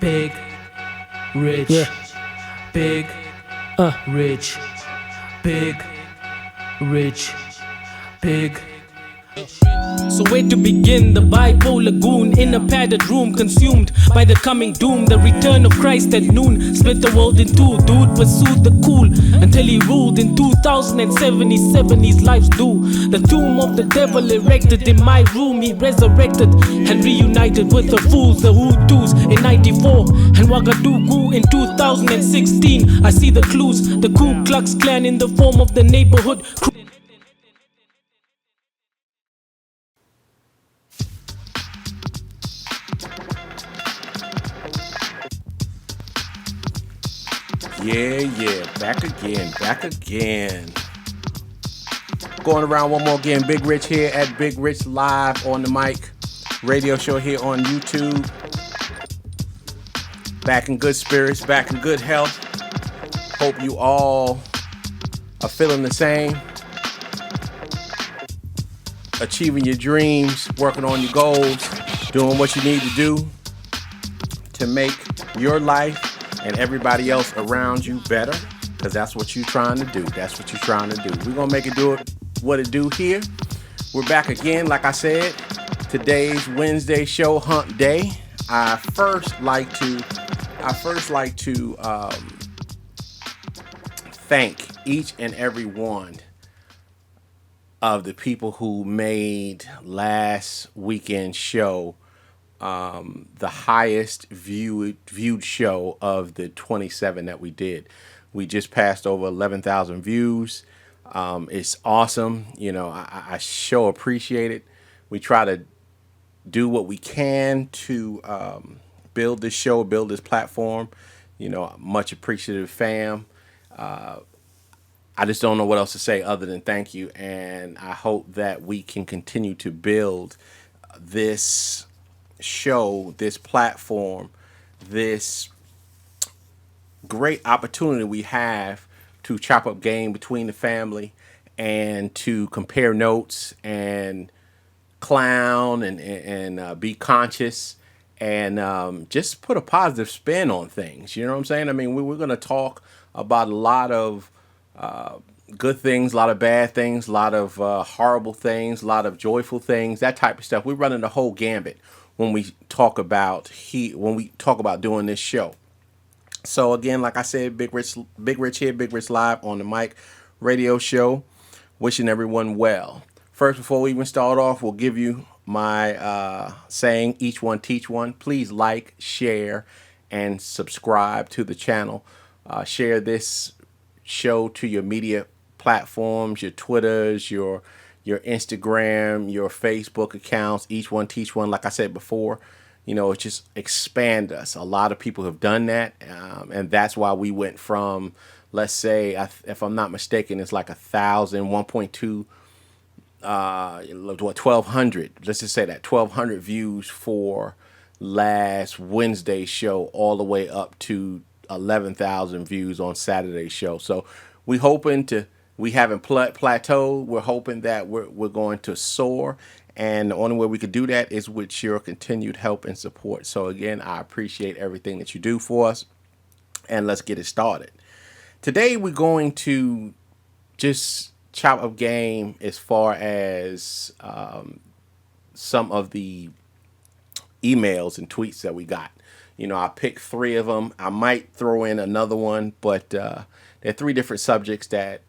Big, rich, big, rich, big, rich, big. So where to begin? The bipolar goon in a padded room, consumed by the coming doom. The return of Christ at noon split the world in two. Dude pursued the cool until he ruled in 2077. His life's due. The tomb of the devil erected in my room. He resurrected and reunited with the fools, the Hutus in 94 and Ouagadougou in 2016. I see the clues. The Ku Klux Klan in the form of the neighborhood crew. Yeah, back again. Going around one more again, Big Rich here at Big Rich Live on the mic. Radio show here on YouTube. Back in good spirits, back in good health. Hope you all are feeling the same. Achieving your dreams, working on your goals, doing what you need to do to make your life and everybody else around you better, because that's what you're trying to do. We're going to make it do what it do here. We're back again, like I said. Today's Wednesday show, Hump Day. I first like to thank each and every one of the people who made last weekend's show the highest viewed show of the 27 that we did. We just passed over 11,000 views. It's awesome. You know, I sure appreciate it. We try to do what we can to build this show, build this platform. You know, much appreciative, fam. I just don't know what else to say other than thank you. And I hope that we can continue to build this show, this platform, this great opportunity we have to chop up game between the family and to compare notes and clown and be conscious and just put a positive spin on things. You know what I'm saying? I mean, we're going to talk about a lot of good things, a lot of bad things, a lot of horrible things, a lot of joyful things, that type of stuff. We're running the whole gambit when we talk about doing this show. So again, like I said, Big Rich here, Big Rich Live on the mic radio show. Wishing everyone well. First, before we even start off, we'll give you my saying, each one teach one. Please like, share, and subscribe to the channel. Share this show to your media platforms, your Twitters, your Instagram, your Facebook accounts. Each one teach one. Like I said before, you know, just expand us. A lot of people have done that, and that's why we went from, let's say, if I'm not mistaken, it's like 1,000, 1.2, 1,200. Let's just say that 1,200 views for last Wednesday's show, all the way up to 11,000 views on Saturday's show. So we haven't plateaued. We're hoping that we're going to soar. And the only way we could do that is with your continued help and support. So again, I appreciate everything that you do for us. And let's get it started. Today, we're going to just chop up game as far as some of the emails and tweets that we got. You know, I picked 3 of them. I might throw in another one, but there are 3 different subjects that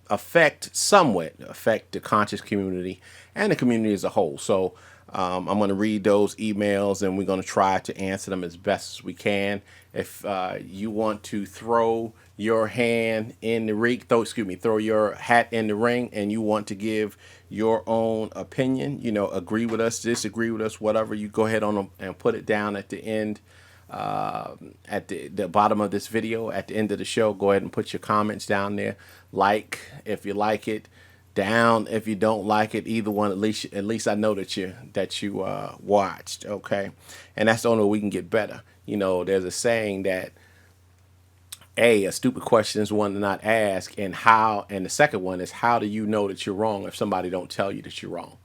affect the conscious community and the community as a whole. So I'm going to read those emails and we're going to try to answer them as best as we can. If you want to throw your hand in the ring, throw your hat in the ring, and you want to give your own opinion, you know, agree with us, disagree with us, whatever, you go ahead on and put it down at the end, at the bottom of this video, at the end of the show. Go ahead and put your comments down there. Like if you like it, down if you don't like it. Either one, at least I know that you watched. Okay, and that's the only way we can get better. You know, there's a saying that a stupid question is one to not ask, and the second one is, how do you know that you're wrong if somebody don't tell you that you're wrong?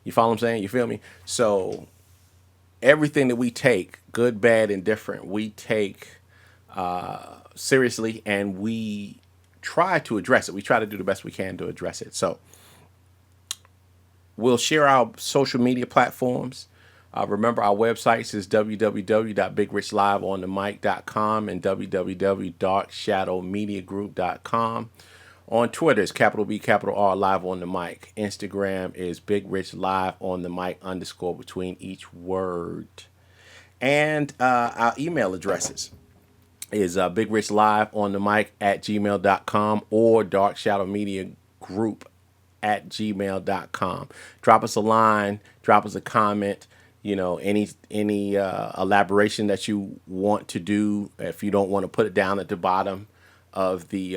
You follow what I'm saying? You feel me? So everything that we take, good, bad, and different, we take seriously, and we try to address it. We try to do the best we can to address it. So we'll share our social media platforms. Remember, our websites is www.bigrichliveonthemic.com and www.darkshadowmediagroup.com. On Twitter, it's capital B, capital R, Live on the Mic. Instagram is Big Rich Live on the Mic _ between each word. And our email addresses is bigrichliveenthemic@gmail.com or darkshadowmediagroup@gmail.com. Drop us a line, drop us a comment. Any elaboration that you want to do. If you don't want to put it down at the bottom of the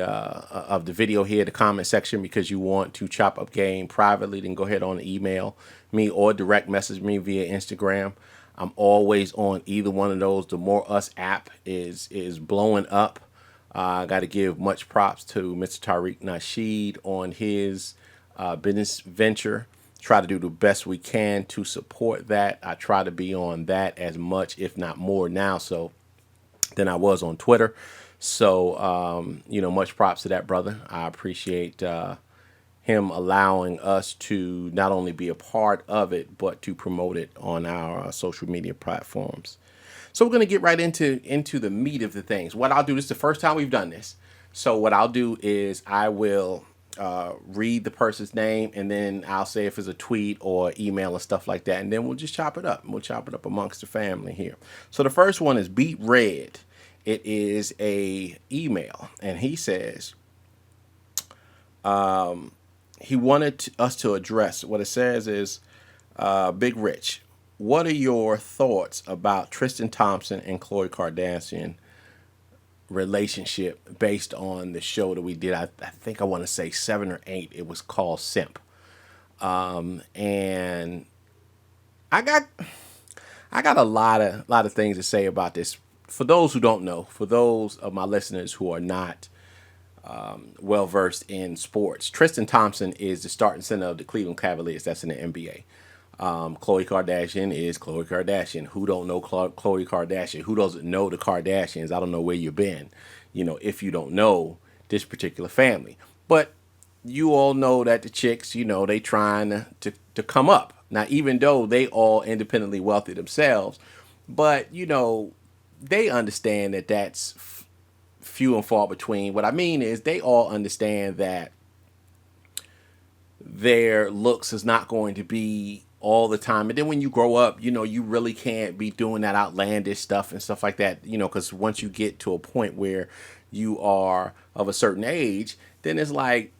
video here, the comment section, because you want to chop up game privately, then go ahead on and email me or direct message me via Instagram. I'm always on either one of those. The More Us app is blowing up. I got to give much props to Mr. Tariq Nasheed on his business venture. Try to do the best we can to support that. I try to be on that as much, if not more now, so than I was on Twitter. So, much props to that brother. I appreciate him allowing us to not only be a part of it, but to promote it on our social media platforms. So we're going to get right into the meat of the things. What I'll do, this is the first time we've done this. So what I'll do is I will read the person's name, and then I'll say if it's a tweet or email and stuff like that, and then we'll just chop it up. We'll chop it up amongst the family here. So the first one is Beat Red. It is a email, and he says he wanted us to address, what it says is, Big Rich, what are your thoughts about Tristan Thompson and Khloe Kardashian relationship based on the show that we did? I think I want to say 7 or 8. It was called SIMP. And I got a lot of things to say about this. For those who don't know, for those of my listeners who are not well versed in sports, Tristan Thompson is the starting center of the Cleveland Cavaliers. That's in the NBA. Khloe Kardashian is Khloe Kardashian. Who don't know Khloe Kardashian? Who doesn't know the Kardashians? I don't know where you've been, if you don't know this particular family. But you all know that the chicks, they trying to come up. Now, even though they all independently wealthy themselves, but, they understand that that's few and far between. What I mean is they all understand that their looks is not going to be all the time. And then when you grow up, you really can't be doing that outlandish stuff and stuff like that, because once you get to a point where you are of a certain age, then it's like,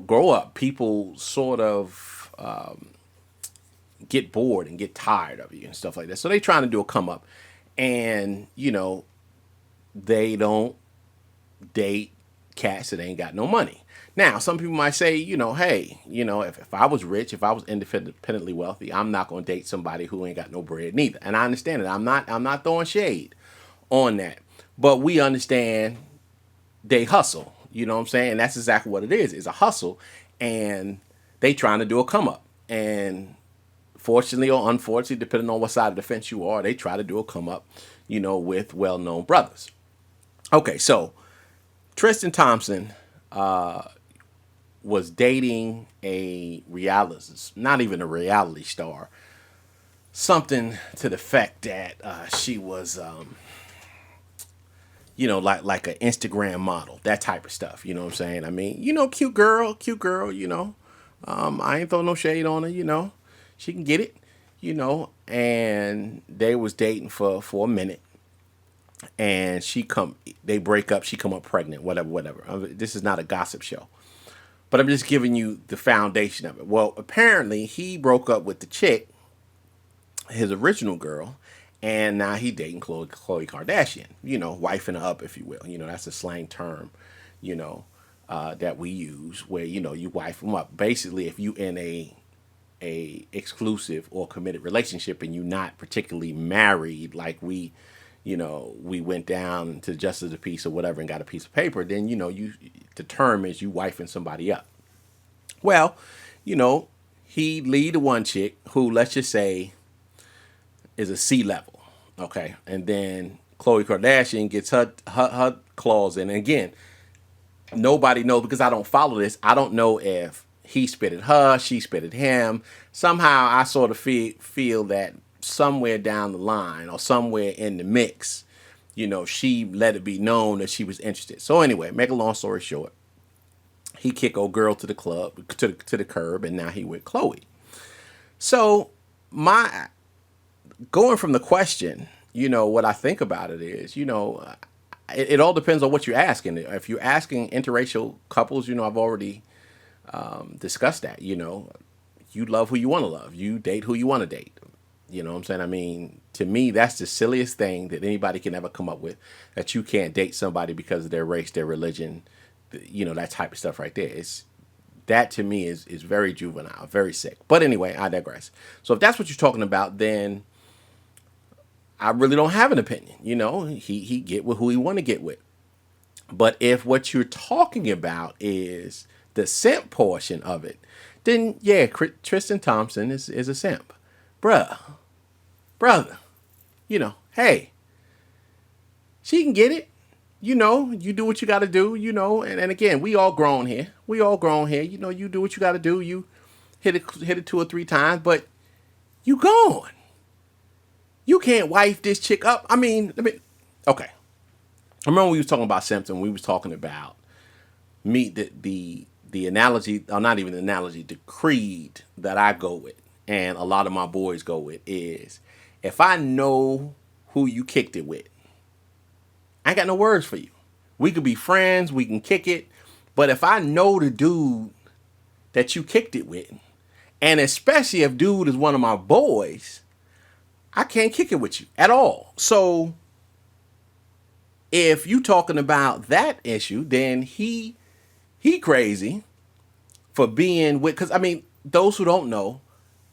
grow up. People sort of get bored and get tired of you and stuff like that. So they trying to do a come up. And, they don't date cats that ain't got no money. Now, some people might say, hey, if I was rich, if I was independently wealthy, I'm not going to date somebody who ain't got no bread neither. And I understand it. I'm not throwing shade on that. But we understand they hustle. You know what I'm saying? And that's exactly what it is. It's a hustle. And they trying to do a come up. And fortunately or unfortunately, depending on what side of the fence you are, they try to do a come up, with well-known brothers. Okay, so Tristan Thompson was dating a not even a reality star, something to the fact that she was, like an Instagram model, that type of stuff. You know what I'm saying? I mean, cute girl, I ain't throw no shade on her, she can get it, and they was dating for a minute. And they break up, she come up pregnant, whatever. This is not a gossip show. But I'm just giving you the foundation of it. Well, apparently he broke up with the chick, his original girl, and now he dating Khloe Kardashian, wifing her up, if you will. That's a slang term, that we use where, you wife them up. Basically, if you in a exclusive or committed relationship and you're not particularly married, like we went down to justice of the peace or whatever and got a piece of paper, then, the term is you wifing somebody up. Well, he lead one chick who, let's just say, is a C level. Okay. And then Khloe Kardashian gets her claws in. And again, nobody knows because I don't follow this. I don't know if he spit at her, she spit at him. Somehow I sort of feel that somewhere down the line or somewhere in the mix, she let it be known that she was interested. So anyway, make a long story short, he kicked old girl to the club, to the curb, and now he with Khloe. So my going from the question, what I think about it is, it all depends on what you're asking. If you're asking interracial couples, I've already discussed that. You love who you want to love. You date who you want to date. You know what I'm saying? I mean, to me, that's the silliest thing that anybody can ever come up with, that you can't date somebody because of their race, their religion, that type of stuff right there. That to me is very juvenile, very sick. But anyway, I digress. So if that's what you're talking about, then I really don't have an opinion. He get with who he want to get with. But if what you're talking about is the simp portion of it, then yeah, Tristan Thompson is a simp. Brother, hey, she can get it. You do what you got to do, and again, we all grown here. You do what you got to do. You hit it 2 or 3 times, but you gone. You can't wife this chick up. I mean, okay. I remember we was talking about Simpson. We was talking about the analogy, or not even the analogy, the creed that I go with, and a lot of my boys go with is, if I know who you kicked it with, I ain't got no words for you. We could be friends, we can kick it, but if I know the dude that you kicked it with, and especially if dude is one of my boys, I can't kick it with you at all. So if you talking about that issue, then he crazy for being with, because I mean, those who don't know,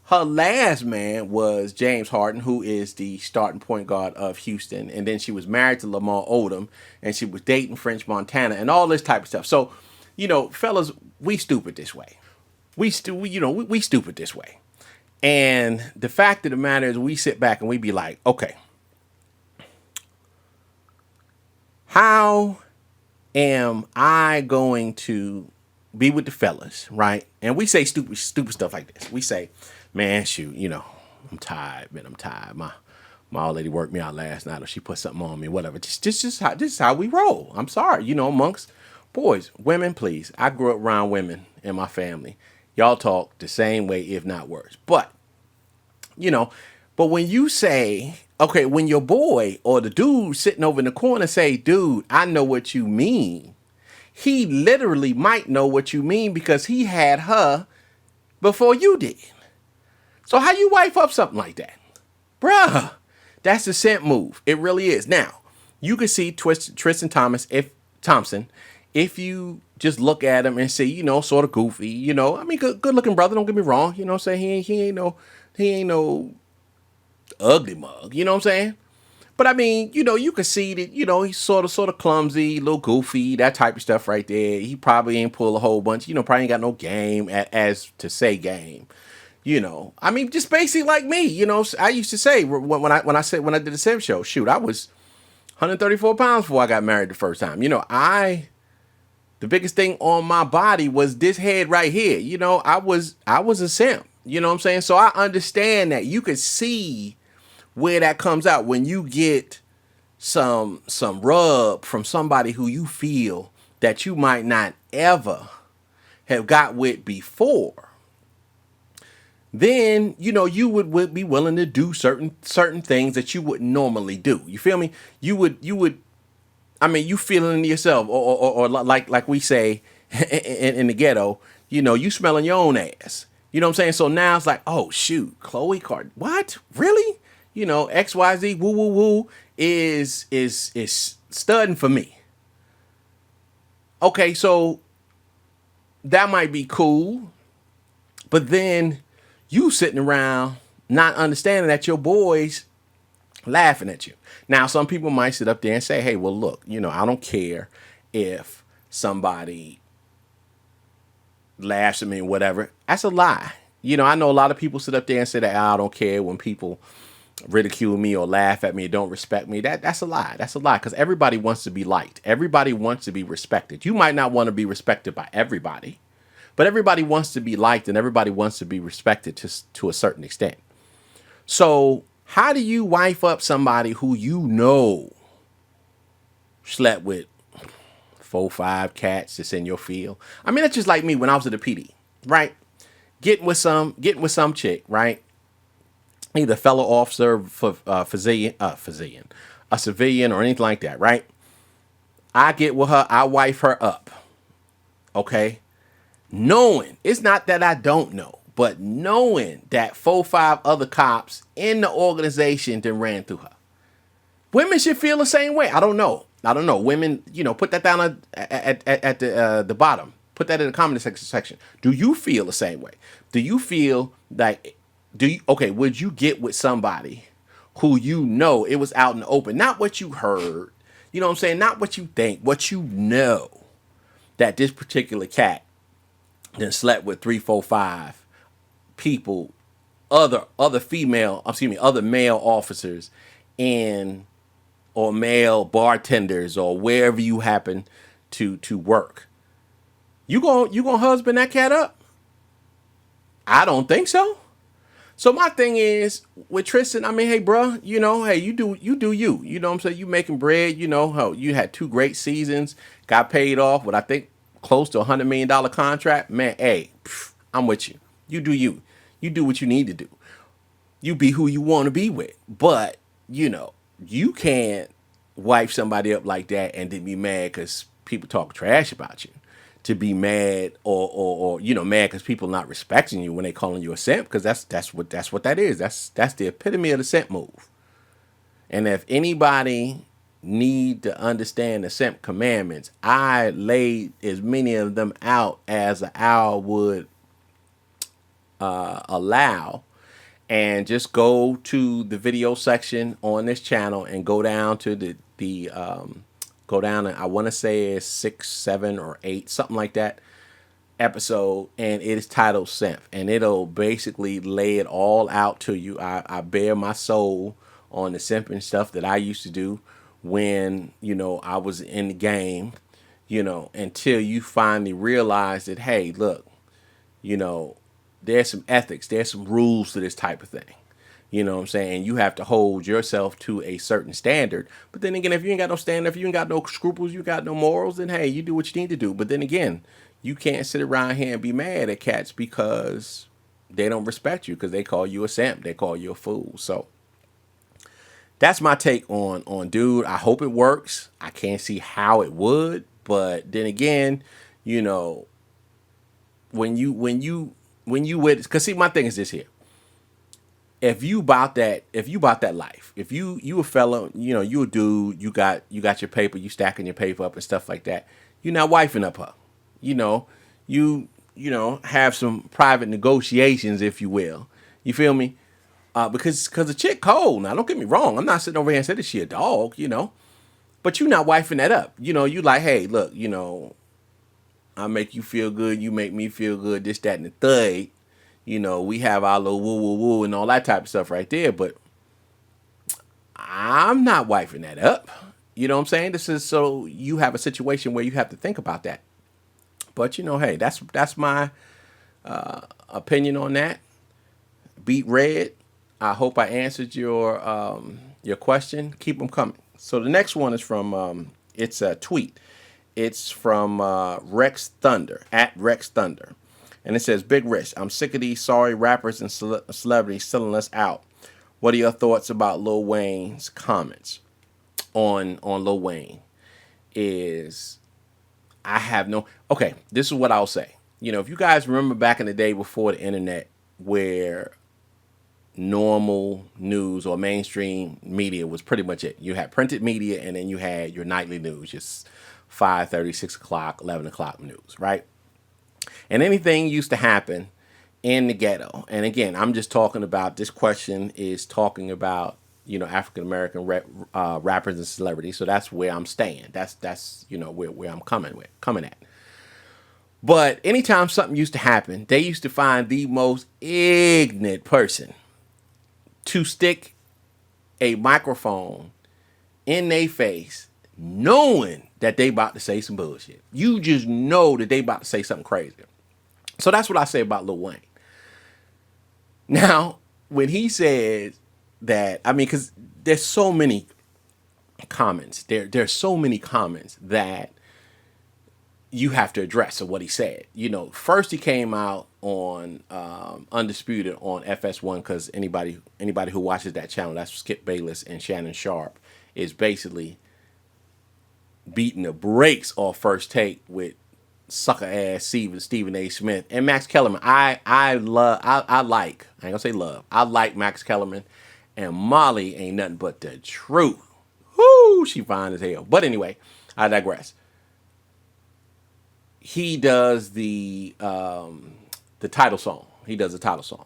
her last man was James Harden, who is the starting point guard of Houston, and then she was married to Lamar Odom, and she was dating French Montana, and all this type of stuff. So, fellas, we stupid this way. We stupid this way. And the fact of the matter is, we sit back and we be like, okay, how am I going to be with the fellas, right? And we say stupid stuff like this. We say, man, shoot, I'm tired, man. I'm tired. My old lady worked me out last night, or she put something on me, whatever. This is how we roll. I'm sorry, amongst boys, women, please. I grew up around women in my family. Y'all talk the same way, if not worse. But when you say, okay, when your boy or the dude sitting over in the corner say, dude, I know what you mean. He literally might know what you mean because he had her before you did. So how you wife up something like that? Bruh, that's the simp move. It really is. Now, you can see Tristan Thompson, if you just look at him and say, sort of goofy, I mean, good looking brother, don't get me wrong. You know what I'm saying? He ain't no ugly mug. You know what I'm saying? But I mean, you can see that, he's sort of clumsy, a little goofy, that type of stuff right there. He probably ain't pull a whole bunch, probably ain't got no game as to say game. I mean, just basically like me, I used to say when I did the Sim show, shoot, I was 134 pounds before I got married the first time. The biggest thing on my body was this head right here. I was a simp. You know what I'm saying? So I understand that you could see where that comes out when you get some rub from somebody who you feel that you might not ever have got with before. Then you would be willing to do certain things that you wouldn't normally do. You feel me? You would. I mean, you feeling yourself, or like we say in the ghetto. You smelling your own ass. You know what I'm saying? So now it's like, oh shoot, Khloe Card, what? Really? XYZ woo woo woo is studding for me. Okay, so that might be cool, but then you sitting around not understanding that your boys laughing at you. Now, some people might sit up there and say, hey, well, look, I don't care if somebody laughs at me or whatever. That's a lie. I know a lot of people sit up there and say that I don't care when people ridicule me or laugh at me or don't respect me, that's a lie. That's a lie, because everybody wants to be liked. Everybody wants to be respected. You might not want to be respected by everybody, but everybody wants to be liked and everybody wants to be respected to a certain extent. So how do you wife up somebody who you know slept with 4, 5 cats that's in your field? I mean, that's just like me when I was at the PD, right? Getting with some chick, right? Either fellow officer, for a civilian, or anything like that, right? I get with her, I wife her up, okay? Knowing, it's not that I don't know, but knowing that 4, 5 other cops in the organization then ran through her. Women should feel the same way. I don't know. Women, put that down at the bottom. Put that in the comment section. Do you feel the same way? Do you feel like, okay, would you get with somebody who you know it was out in the open? Not what you heard, you know what I'm saying? Not what you think, what you know, that this particular cat then slept with 3, 4, 5 people, other male officers in, or male bartenders, or wherever you happen to work. You gonna husband that cat up? I don't think so. So my thing is with Tristan, I mean, hey, bro, hey, you do you. You know what I'm saying? You making bread, how you had 2 great seasons, got paid off with, I think, close to $100 million contract. Man, hey, I'm with you. You do you. You do what you need to do. You be who you want to be with. But, you can't wipe somebody up like that and then be mad because people talk trash about you. To be mad or mad because people not respecting you when they calling you a simp, because that's what that is. That's the epitome of the simp move. And if anybody need to understand the simp commandments, I laid as many of them out as an owl would allow. And just go to the video section on this channel and go down to the go down, and I want to say it's 6, 7, or 8, something like that, episode, and it is titled Simp, and it'll basically lay it all out to you. I bare my soul on the simping stuff that I used to do when I was in the game, until you finally realize that, hey, look, there's some ethics, there's some rules to this type of thing. You know what I'm saying? You have to hold yourself to a certain standard. But then again, if you ain't got no standard, if you ain't got no scruples, you got no morals, then hey, you do what you need to do. But then again, you can't sit around here and be mad at cats because they don't respect you, because they call you a simp, they call you a fool. So that's my take on dude. I hope it works. I can't see how it would, but then again, when you with, because see, my thing is this here. If you about that life, if you a fella, you a dude, you got your paper, you stacking your paper up and stuff like that, you're not wifing up her. You have some private negotiations, if you will. You feel me? Because the chick cold. Now, don't get me wrong. I'm not sitting over here and saying that she a dog, but you not wifing that up. You like, hey, look, I make you feel good, you make me feel good, this, that, and the third. We have our little woo woo woo and all that type of stuff right there, but I'm not wifing that up. You know what I'm saying? This is so you have a situation where you have to think about that. But hey, that's my opinion on that. Beat red. I hope I answered your question. Keep them coming. So the next one is from it's a tweet. It's from Rex Thunder, at Rex Thunder. And it says, Big Rich, I'm sick of these sorry rappers and celebrities selling us out. What are your thoughts about Lil Wayne's comments on Lil Wayne? Okay, this is what I'll say. If you guys remember back in the day before the internet, where normal news or mainstream media was pretty much it. You had printed media, and then you had your nightly news, just 5:30, 6 o'clock, 11 o'clock news, right? And anything used to happen in the ghetto. And again, I'm just talking about, this question is talking about, African American rappers and celebrities. So that's where I'm staying. That's where I'm coming at. But anytime something used to happen, they used to find the most ignorant person to stick a microphone in their face, knowing that they about to say some bullshit. You just know that they about to say something crazy. So that's what I say about Lil Wayne. Now, when he says that, I mean, because there's so many comments. There's so many comments that you have to address of what he said. First he came out on Undisputed on FS1, because anybody who watches that channel, that's Skip Bayless and Shannon Sharp, is basically beating the brakes off First Take with sucker ass Stephen A. Smith and Max Kellerman. I like, I ain't gonna say love, I like Max Kellerman, and Molly ain't nothing but the truth. Whoo, she fine as hell. But anyway, I digress. He does the title song. He does the title song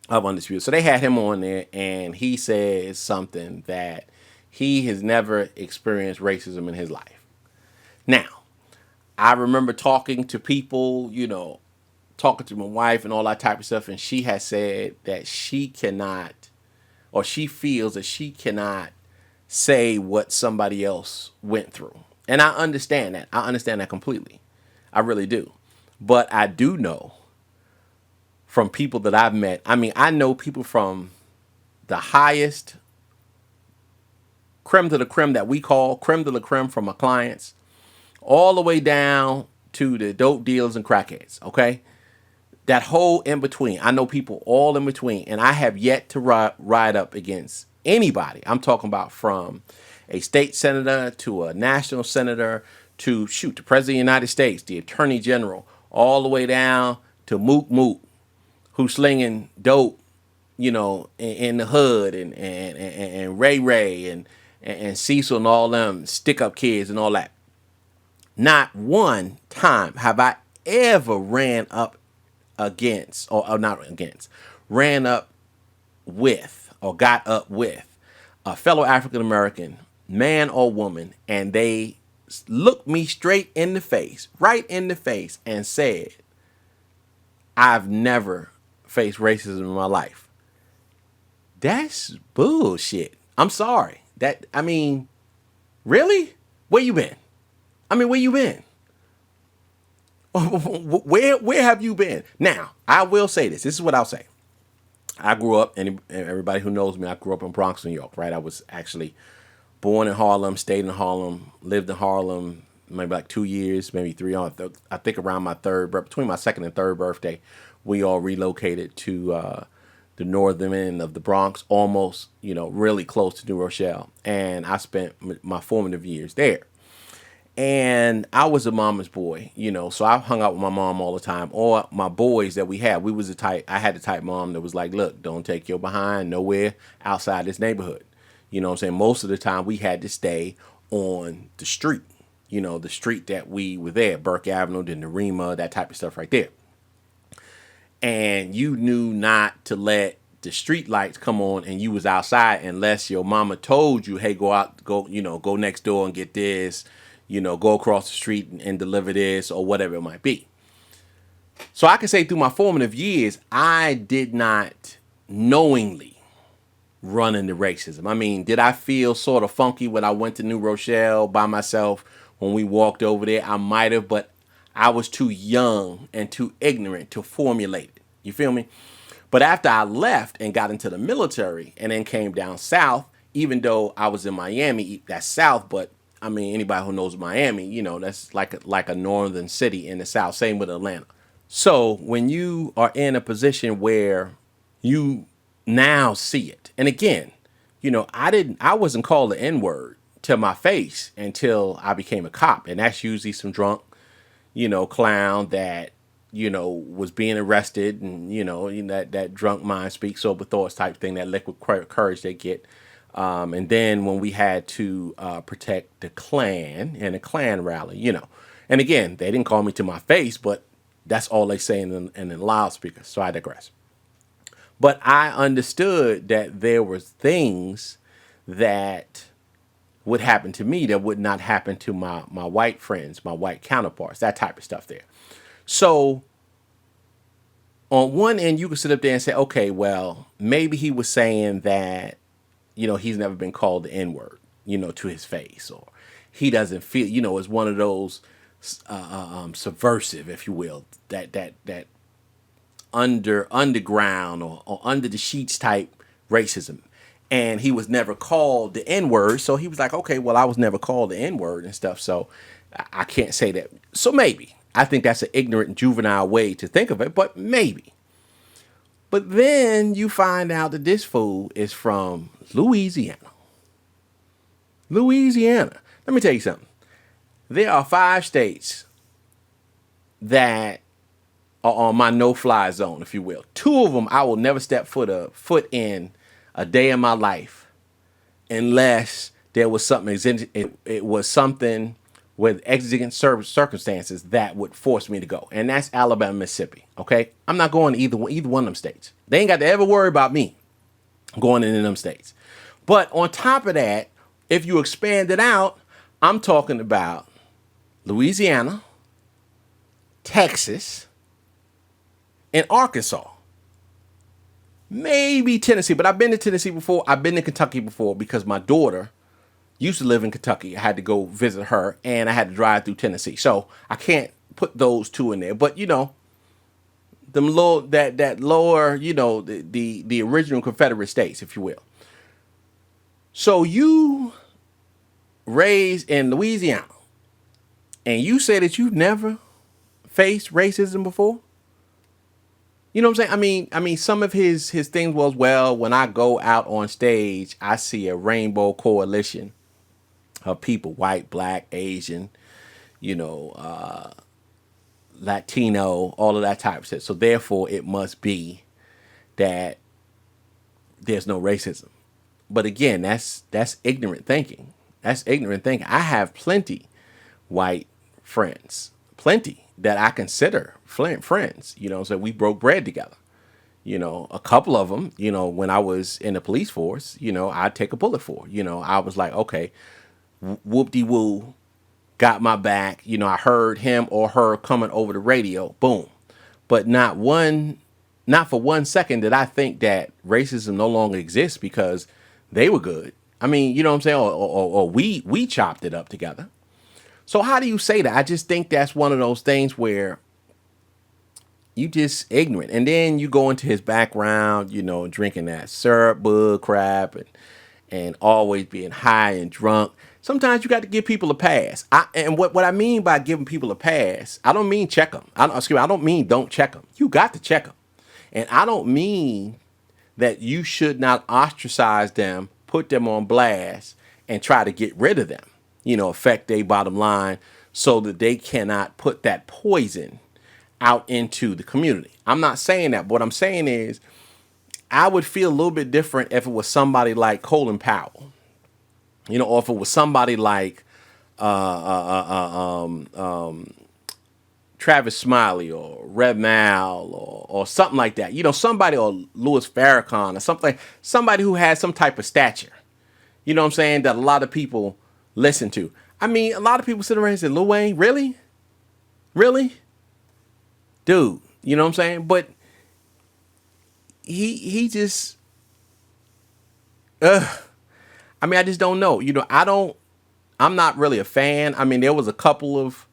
of Undisputed. So they had him on there, and he says something that he has never experienced racism in his life. Now, I remember talking to people, talking to my wife and all that type of stuff, and she has said that she cannot, or she feels that she cannot say what somebody else went through. And I understand that. I understand that completely. I really do. But I do know from people that I've met, I mean, I know people from the highest creme de la creme that we call creme de la creme from my clients, all the way down to the dope dealers and crackheads, okay? That whole in between. I know people all in between, and I have yet to ride up against anybody. I'm talking about from a state senator to a national senator to, the President of the United States, the Attorney General, all the way down to Mook Mook, who's slinging dope, in the hood, and Ray Ray and Cecil and all them stick-up kids and all that. Not one time have I ever ran up against, or not against, ran up with, or got up with a fellow African American, man or woman, and they looked me straight in the face, right in the face, and said, I've never faced racism in my life. That's bullshit. I'm sorry. Really? Where you been? Where you been? Where have you been? Now, I will say this. This is what I'll say. I grew up, and everybody who knows me, I grew up in Bronx, New York, right? I was actually born in Harlem, stayed in Harlem, lived in Harlem maybe like 2 years, maybe three. I think around my between my second and third birthday, we all relocated to the northern end of the Bronx, almost, really close to New Rochelle. And I spent my formative years there. And I was a mama's boy, so I hung out with my mom all the time. Or my boys that we had, I had the type mom that was like, look, don't take your behind nowhere outside this neighborhood. You know what I'm saying? Most of the time we had to stay on the street, the street that we were there, Burke Avenue, then Narima, that type of stuff right there. And you knew not to let the street lights come on and you was outside unless your mama told you, hey, go next door and get this, go across the street and deliver this, or whatever it might be. So I can say through my formative years, I did not knowingly run into racism. Did I feel sort of funky when I went to New Rochelle by myself when we walked over there? I might have, but I was too young and too ignorant to formulate it. You feel me? But after I left and got into the military and then came down south, even though I was in Miami, that's south, but anybody who knows Miami, that's like a northern city in the south. Same with Atlanta. So when you are in a position where you now see it, and again, I wasn't called the N-word to my face until I became a cop, and that's usually some drunk, clown that was being arrested, and that drunk mind speaks sober thoughts type thing, that liquid courage they get. And then when we had to protect the Klan and a Klan rally, and again, they didn't call me to my face, but that's all they say in the loudspeaker. So I digress. But I understood that there were things that would happen to me that would not happen to my white friends, my white counterparts, that type of stuff there. So on one end, you could sit up there and say, okay, well, maybe he was saying that he's never been called the N-word, to his face, or he doesn't feel, is one of those subversive, if you will, that underground or under the sheets type racism. And he was never called the N-word, so he was like, okay, well, I was never called the N-word and stuff, so I can't say that. So maybe. I think that's an ignorant, juvenile way to think of it, but maybe. But then you find out that this fool is from Louisiana. Louisiana. Let me tell you something. There are 5 states that are on my no-fly zone, if you will. 2 of them I will never step foot in a day in my life unless there was something. It was something with exigent circumstances that would force me to go, and that's Alabama, Mississippi. Okay, I'm not going to either one of them states. They ain't got to ever worry about me going into them states. But on top of that, if you expand it out, I'm talking about Louisiana, Texas, and Arkansas. Maybe Tennessee, but I've been to Tennessee before. I've been to Kentucky before because my daughter used to live in Kentucky. I had to go visit her, and I had to drive through Tennessee. So I can't put those 2 in there. But them low that lower, the original Confederate states, if you will. So you raised in Louisiana, and you say that you've never faced racism before? You know what I'm saying? I mean, some of his things was, well, when I go out on stage, I see a rainbow coalition of people, white, black, Asian, Latino, all of that type of stuff. So therefore, it must be that there's no racism. But again, that's ignorant thinking. That's ignorant thinking. I have plenty white friends, plenty that I consider friends. So we broke bread together. A couple of them, when I was in the police force, I'd take a bullet for. I was like, okay, whoop-de-woo, got my back. I heard him or her coming over the radio, boom. But not for 1 second did I think that racism no longer exists because they were good. I mean, you know what I'm saying? Or we chopped it up together. So how do you say that? I just think that's one of those things where you just ignorant. And then you go into his background, drinking that syrup bug crap and always being high and drunk. Sometimes you got to give people a pass. And what I mean by giving people a pass, I don't mean check them. I don't mean don't check them. You got to check them. And I don't mean that you should not ostracize them, put them on blast, and try to get rid of them, affect their bottom line so that they cannot put that poison out into the community. I'm not saying that. What I'm saying is I would feel a little bit different if it was somebody like Colin Powell, or if it was somebody like Travis Smiley or Red Mal or something like that. Somebody, or Louis Farrakhan or something, somebody who has some type of stature. You know what I'm saying? That a lot of people listen to. I mean, a lot of people sit around and say, Lil Wayne, really? Really? Dude, you know what I'm saying? But he just, I mean, I just don't know. I'm not really a fan. I mean, there was a couple of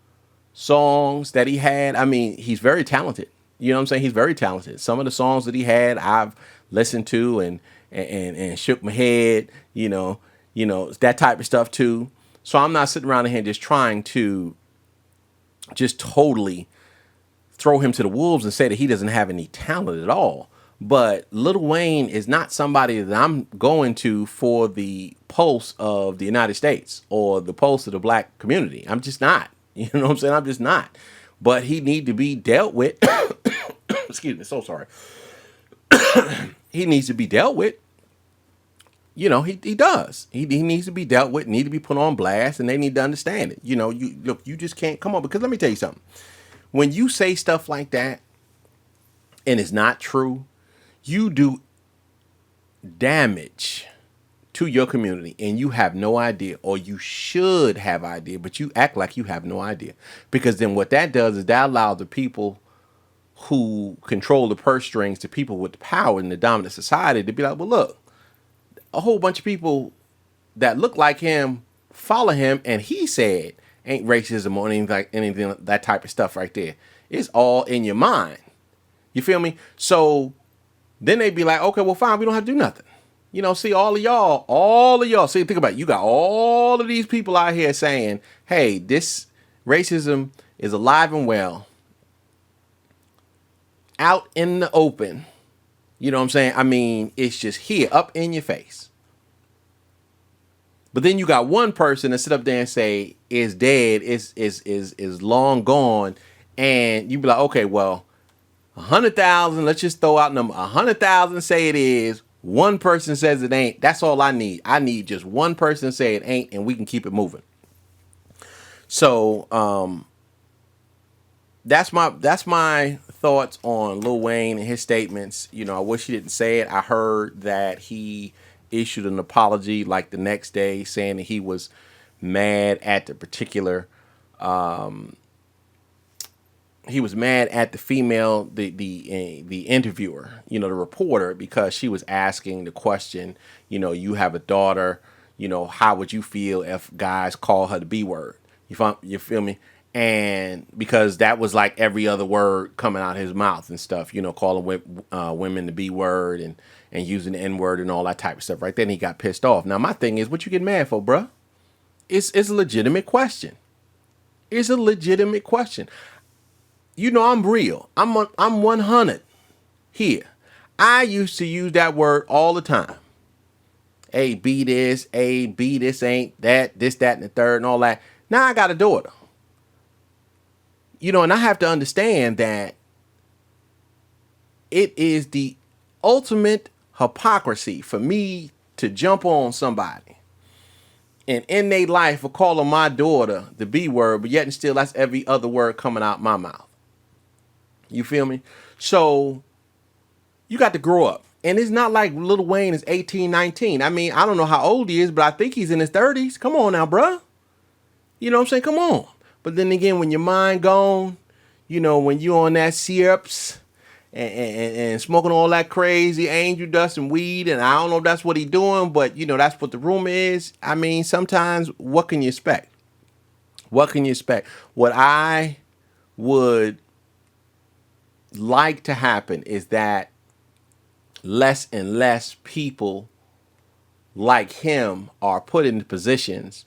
songs that he had. I mean, he's very talented. You know what I'm saying? He's very talented. Some of the songs that he had, I've listened to and shook my head, that type of stuff too. So I'm not sitting around here just trying to just totally throw him to the wolves and say that he doesn't have any talent at all. But Lil Wayne is not somebody that I'm going to for the pulse of the United States or the pulse of the black community. I'm just not. You know what I'm saying? I'm just not. But he need to be dealt with. Excuse me. So sorry. He needs to be dealt with. He does. He needs to be dealt with, need to be put on blast, and they need to understand it. You just can't come on, because let me tell you something. When you say stuff like that and it's not true, you do damage to your community and you have no idea, or you should have idea, but you act like you have no idea. Because then what that does is that allows the people who control the purse strings, to people with the power in the dominant society, to be like, well, look, a whole bunch of people that look like him follow him, and he said ain't racism or anything that type of stuff right there. It's all in your mind. You feel me? So then they'd be like, okay, well, fine, we don't have to do nothing. See, all of y'all, see, think about it. You got all of these people out here saying, hey, this racism is alive and well, out in the open. You know what I'm saying? I mean, it's just here, up in your face. But then you got one person that sit up there and say, it's dead, is long gone, and you be like, okay, well, 100,000, let's just throw out number 100,000 say it is. One person says it ain't. That's all I need. I need just one person say it ain't, and we can keep it moving. So that's my thoughts on Lil Wayne and his statements. I wish he didn't say it. I heard that he issued an apology like the next day, saying that he was mad at the particular he was mad at the female, the interviewer, the reporter, because she was asking the question, you have a daughter, how would you feel if guys call her the B word? You feel me? And because that was like every other word coming out of his mouth and stuff, calling women the B word and using the N word and all that type of stuff. Right then he got pissed off. Now my thing is, what you get mad for, bruh? It's a legitimate question. It's a legitimate question. I'm real. I'm 100 here. I used to use that word all the time. A, B this, A, B this ain't that, this, that, and the third, and all that. Now I got a daughter. And I have to understand that it is the ultimate hypocrisy for me to jump on somebody and in their life for calling my daughter the B word, but yet and still that's every other word coming out my mouth. You feel me? So you got to grow up. And it's not like Lil Wayne is 18, 19. I mean, I don't know how old he is, but I think he's in his 30s. Come on now, bruh. You know what I'm saying? Come on. But then again, when your mind gone, when you on that SIMPS and smoking all that crazy angel dust and weed, and I don't know if that's what he doing, but, that's what the rumor is. I mean, sometimes what can you expect? What can you expect? What I would like to happen is that less and less people like him are put into positions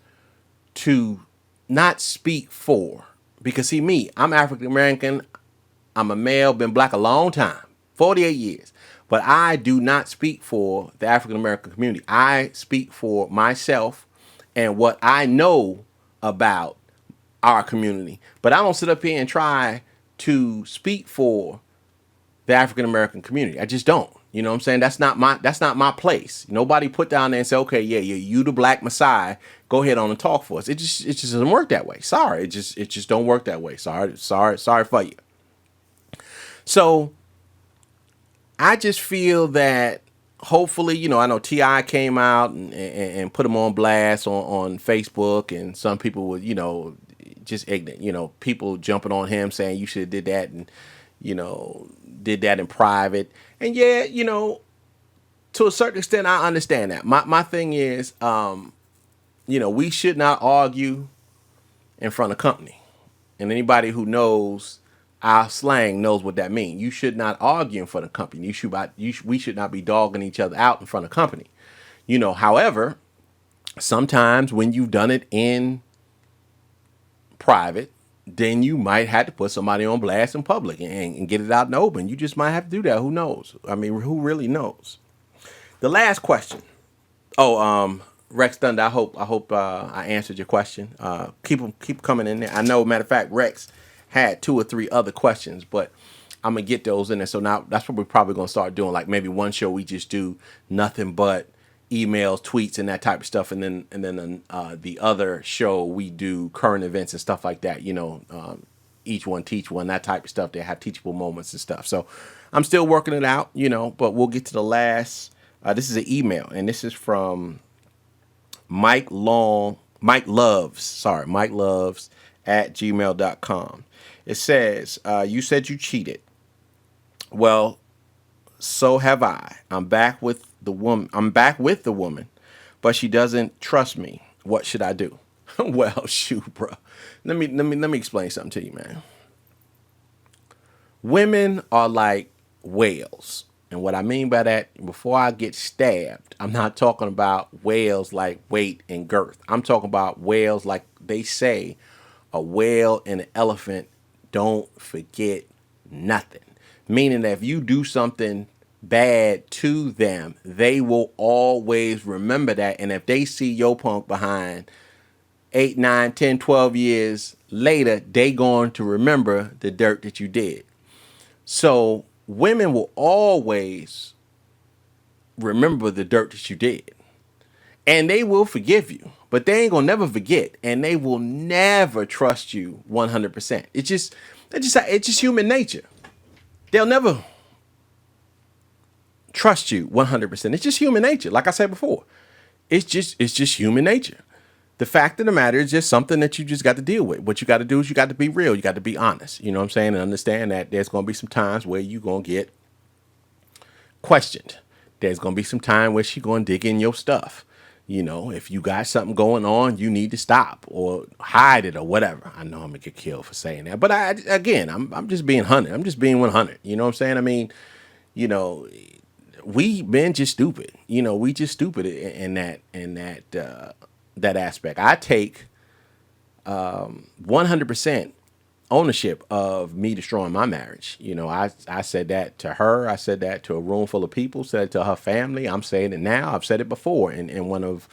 to not speak for. Because see me, I'm African American, I'm a male, been black a long time, 48 years. But I do not speak for the African American community. I speak for myself and what I know about our community. But I don't sit up here and try to speak for the African American community. I just don't. You know what I'm saying? That's not my place. Nobody put down there and say, okay, yeah, you the black messiah. Go ahead on and talk for us. It just doesn't work that way. Sorry. It just don't work that way. Sorry for you. So I just feel that hopefully, I know T.I. came out and put him on blast on Facebook, and some people were, just ignorant, people jumping on him saying you should have did that and, did that in private. And yeah, to a certain extent, I understand that. My thing is, we should not argue in front of company. And anybody who knows our slang knows what that means. You should not argue in front of company. We should not be dogging each other out in front of company. However, sometimes when you've done it in private, then you might have to put somebody on blast in public and get it out in the open. You just might have to do that. Who knows? I mean, who really knows? The last question. Rex Thunder, I hope I answered your question. Keep coming in there. I know, matter of fact, Rex had 2 or 3 other questions, but I'm gonna get those in there. So now that's what we're probably gonna start doing. Like maybe one show we just do nothing but emails, tweets, and that type of stuff, and then the other show we do current events and stuff like that. Each one teach one, that type of stuff. They have teachable moments and stuff. So I'm still working it out, but we'll get to the last. This is an email, and this is from Mike Loves at gmail.com. It says, you said you cheated. Well, So have I. I'm back with the woman. But she doesn't trust me. What should I do? Well, shoot, bro. Let me explain something to you, man. Women are like whales. And what I mean by that, before I get stabbed, I'm not talking about whales like weight and girth. I'm talking about whales like they say a whale and an elephant don't forget nothing. Meaning that if you do something bad to them, they will always remember that. And if they see your punk behind 8, 9, 10, 12 years later, they going to remember the dirt that you did. So women will always remember the dirt that you did. And they will forgive you. But they ain't gonna never forget. And they will never trust you 100%. It's just human nature. They'll never trust you 100%. It's just human nature. Like I said before. It's just human nature. The fact of the matter is just something that you just got to deal with. What you got to do is you got to be real. You got to be honest. You know what I'm saying? And understand that there's going to be some times where you're going to get questioned. There's going to be some time where she's going to dig in your stuff. You know, if you got something going on, you need to stop or hide it or whatever. I know I'm going to get killed for saying that. But I'm just being 100. I'm just being 100. You know what I'm saying? I mean, you know, we men just stupid. You know, we just stupid in that aspect. I take 100% ownership of me destroying my marriage. You know, I said that to her. I said that to a room full of people. Said it to her family. I'm saying it now. I've said it before in one of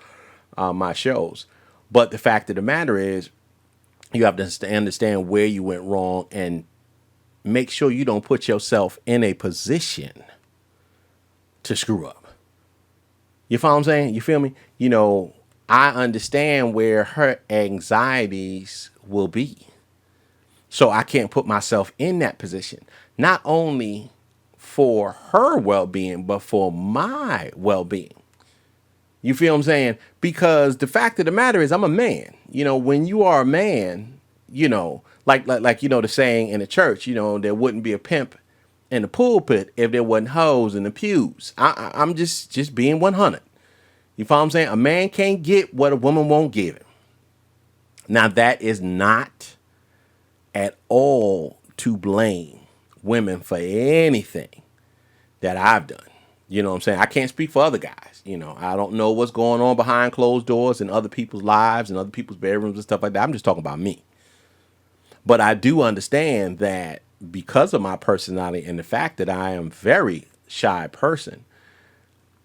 my shows. But the fact of the matter is, you have to understand where you went wrong and make sure you don't put yourself in a position to screw up. You follow what I'm saying? You feel me? You know, I understand where her anxieties will be. So I can't put myself in that position, not only for her well-being, but for my well-being. You feel what I'm saying? Because the fact of the matter is I'm a man. You know, when you are a man, you know, like you know, the saying in the church, you know, there wouldn't be a pimp in the pulpit if there wasn't hoes in the pews. I'm just being 100. You follow what I'm saying? A man can't get what a woman won't give him. Now, that is not at all to blame women for anything that I've done. You know what I'm saying? I can't speak for other guys. You know, I don't know what's going on behind closed doors in other people's lives and other people's bedrooms and stuff like that. I'm just talking about me. But I do understand that because of my personality and the fact that I am a very shy person,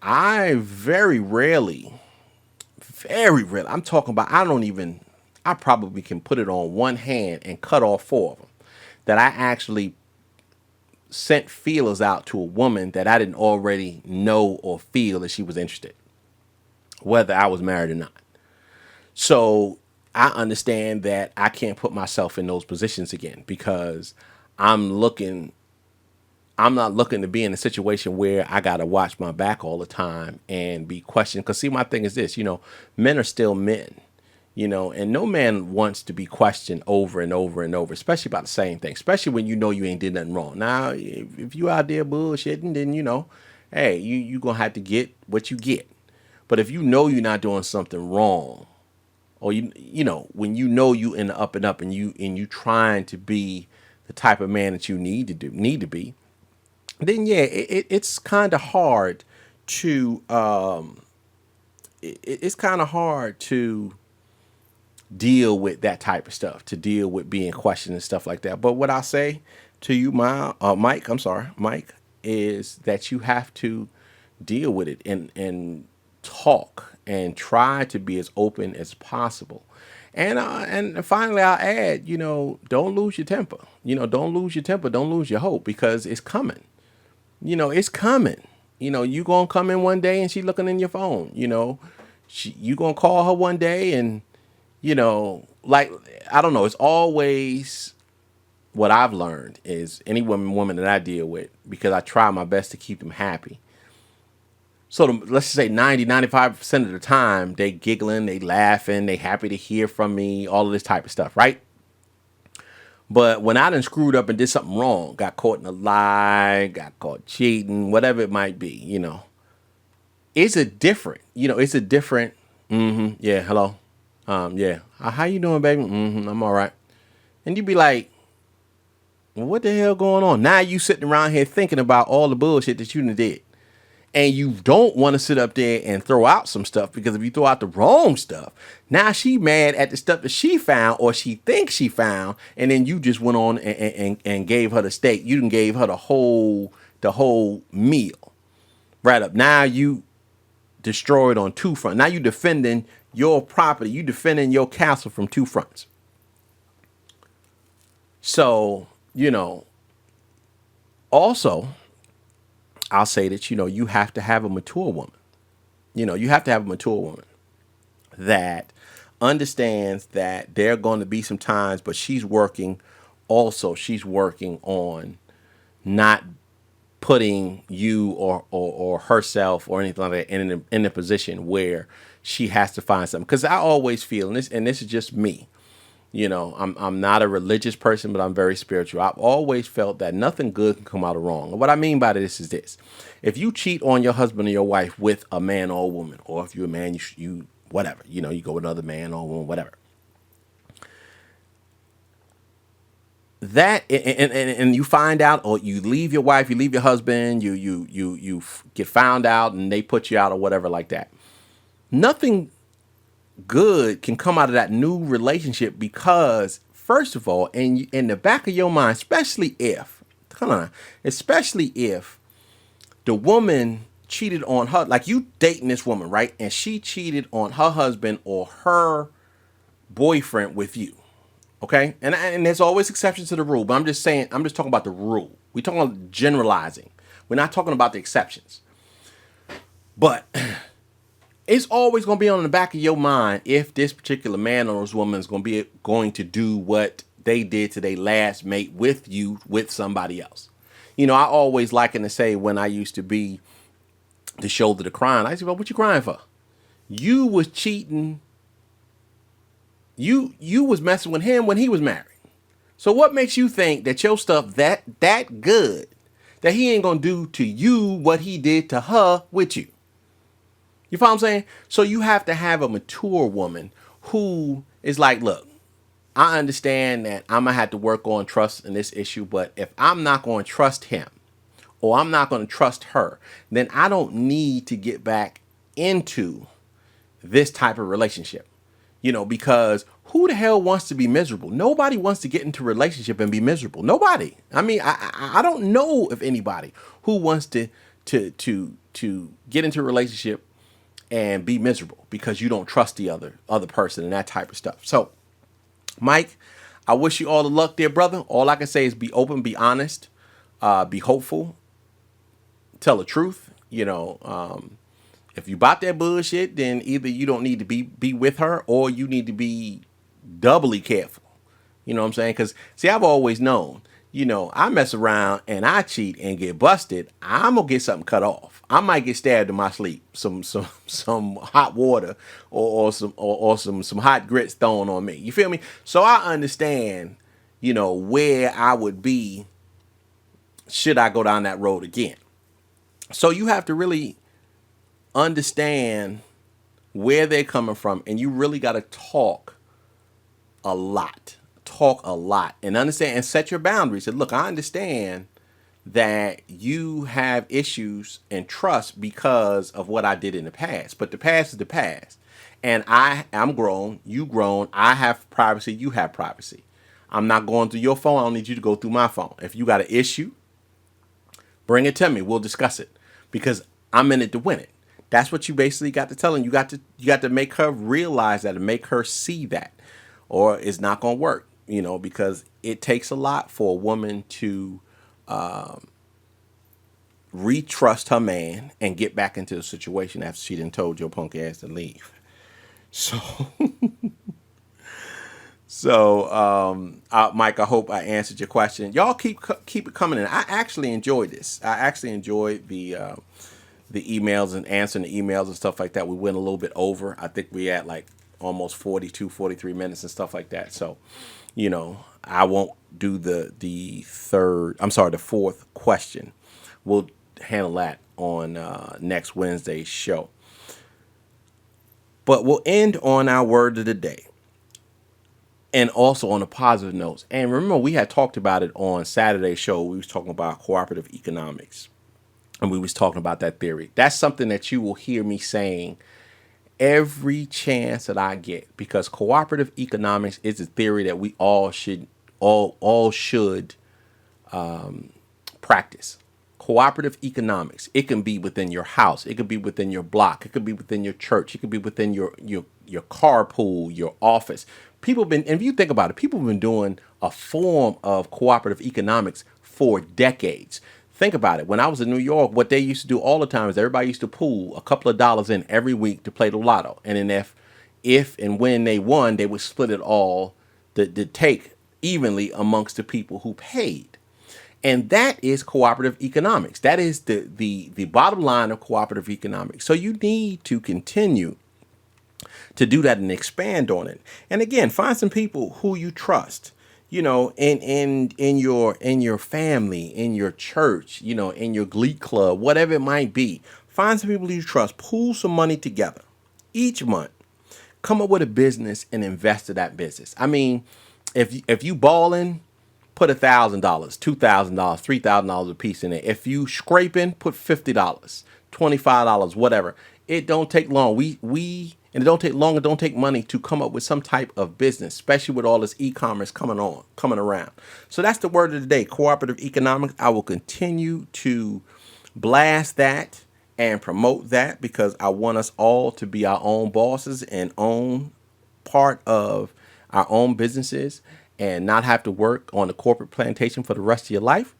I very rarely, I'm talking about, I probably can put it on one hand and cut off four of them. That I actually sent feelers out to a woman that I didn't already know or feel that she was interested, whether I was married or not. So I understand that I can't put myself in those positions again because I'm looking I'm not looking to be in a situation where I got to watch my back all the time and be questioned. Because, see, my thing is this, men are still men, and no man wants to be questioned over and over and over, especially about the same thing, especially when you know you ain't did nothing wrong. Now, if you out there bullshitting, then, hey, you going to have to get what you get. But if you know you're not doing something wrong, or when you know you in the up and up and you trying to be the type of man that you need to be, then yeah, it's kind of hard to it's kind of hard to deal with that type of stuff, to deal with being questioned and stuff like that. But what I say to you, Mike, is that you have to deal with it and talk and try to be as open as possible. And finally, I'll add, don't lose your temper. Don't lose your temper. Don't lose your hope, because it's coming. It's coming. You gonna come in one day and she looking in your phone. You gonna call her one day and like, I don't know. It's always, what I've learned is, any woman that I deal with, because I try my best to keep them happy. So let's just say 95% of the time, they giggling, they laughing, they happy to hear from me, all of this type of stuff, right? But when I done screwed up and did something wrong, got caught in a lie, got caught cheating, whatever it might be, it's a different, it's a different, yeah, hello. Yeah. How you doing, baby? I'm all right. And you be like, well, what the hell going on? Now you sitting around here thinking about all the bullshit that you done did. And you don't want to sit up there and throw out some stuff, because if you throw out the wrong stuff, now she mad at the stuff that she found or she thinks she found, and then you just went on and gave her the steak. You done gave her the whole meal. Right up. Now you destroyed on two fronts. Now you defending your property. You defending your castle from two fronts. So, also, I'll say that, you have to have a mature woman. You have to have a mature woman that understands that there are going to be some times, but she's working on not putting you or herself or anything like that in a position where she has to find something. Because I always feel, and this is just me, I'm not a religious person, but I'm very spiritual. I've always felt that nothing good can come out of wrong. And what I mean by this is this: if you cheat on your husband or your wife with a man or a woman, or if you're a man, you whatever, you go with another man or woman, whatever. That and you find out, or you leave your wife, you leave your husband, you get found out, and they put you out or whatever like that. Nothing good can come out of that new relationship, because first of all, in the back of your mind, especially if the woman cheated on her, like you dating this woman, right? And she cheated on her husband or her boyfriend with you. Okay. And there's always exceptions to the rule, but I'm just talking about the rule. We're talking about generalizing. We're not talking about the exceptions. But it's always going to be on the back of your mind if this particular man or this woman is going to do what they did to their last mate with you, with somebody else. I always liken to say, when I used to be the shoulder to crying, I used to go, what you crying for? You was cheating. You was messing with him when he was married. So what makes you think that your stuff that good, that he ain't going to do to you what he did to her with you? You follow what I'm saying? So you have to have a mature woman who is like, look, I understand that I'm going to have to work on trust in this issue, but if I'm not going to trust him, or I'm not going to trust her, then I don't need to get back into this type of relationship. Because who the hell wants to be miserable? Nobody wants to get into a relationship and be miserable. Nobody. I mean, I don't know of anybody who wants to get into a relationship and be miserable because you don't trust the other person and that type of stuff. So, Mike, I wish you all the luck there, brother. All I can say is be open, be honest, be hopeful, tell the truth. If you bought that bullshit, then either you don't need to be with her, or you need to be doubly careful. You know what I'm saying? Because, see, I've always known, I mess around and I cheat and get busted, I'm going to get something cut off. I might get stabbed in my sleep, some hot water or some hot grits thrown on me. You feel me? So I understand, where I would be should I go down that road again. So you have to really understand where they're coming from, and you really got to talk a lot, and understand and set your boundaries. And look, I understand that you have issues and trust because of what I did in the past, but the past is the past, and I'm grown, you grown, I have privacy, you have privacy. I'm not going through your phone. I don't need you to go through my phone. If you got an issue, bring it to me. We'll discuss it, because I'm in it to win it. That's what you basically got to tell her. You got to make her realize that and make her see that, or it's not going to work. Because it takes a lot for a woman to retrust her man and get back into the situation after she done told your punk ass to leave. So, Mike, I hope I answered your question. Y'all keep it coming in. I actually enjoyed this. I actually enjoyed the emails and answering the emails and stuff like that. We went a little bit over. I think we had like almost 42, 43 minutes and stuff like that. So, I won't do the fourth question. We'll handle that on next Wednesday's show. But we'll end on our word of the day, and also on a positive note. And remember, we had talked about it on Saturday's show. We was talking about cooperative economics, and we was talking about that theory. That's something that you will hear me saying every chance that I get, because cooperative economics is a theory that we all should practice. Cooperative economics. It can be within your house. It could be within your block. It could be within your church. It could be within your carpool, your office. People have been, and if you think about it, people have been doing a form of cooperative economics for decades. Think about it. When I was in New York, what they used to do all the time is everybody used to pool a couple of dollars in every week to play the lotto. And then if and when they won, they would split it all, the take evenly amongst the people who paid. And that is cooperative economics. That is the bottom line of cooperative economics. So you need to continue to do that and expand on it. And again, find some people who you trust, in your family, in your church, in your glee club, whatever it might be. Find some people you trust, pool some money together each month, come up with a business and invest in that business. I mean, if you balling, put $1,000, $2,000, $3,000 a piece in it. If you scraping, put $50, $25, whatever. It don't take long. And it don't take long. It don't take money to come up with some type of business, especially with all this e-commerce coming around. So that's the word of the day, cooperative economics. I will continue to blast that and promote that, because I want us all to be our own bosses and own part of our own businesses and not have to work on the corporate plantation for the rest of your life.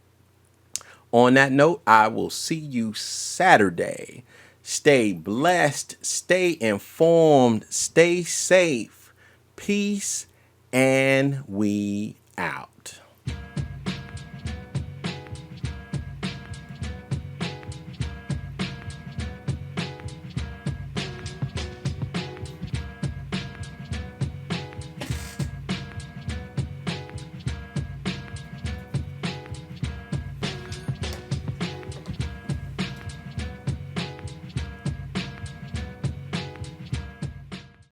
On that note, I will see you Saturday. Stay blessed, stay informed, stay safe. Peace, and we out.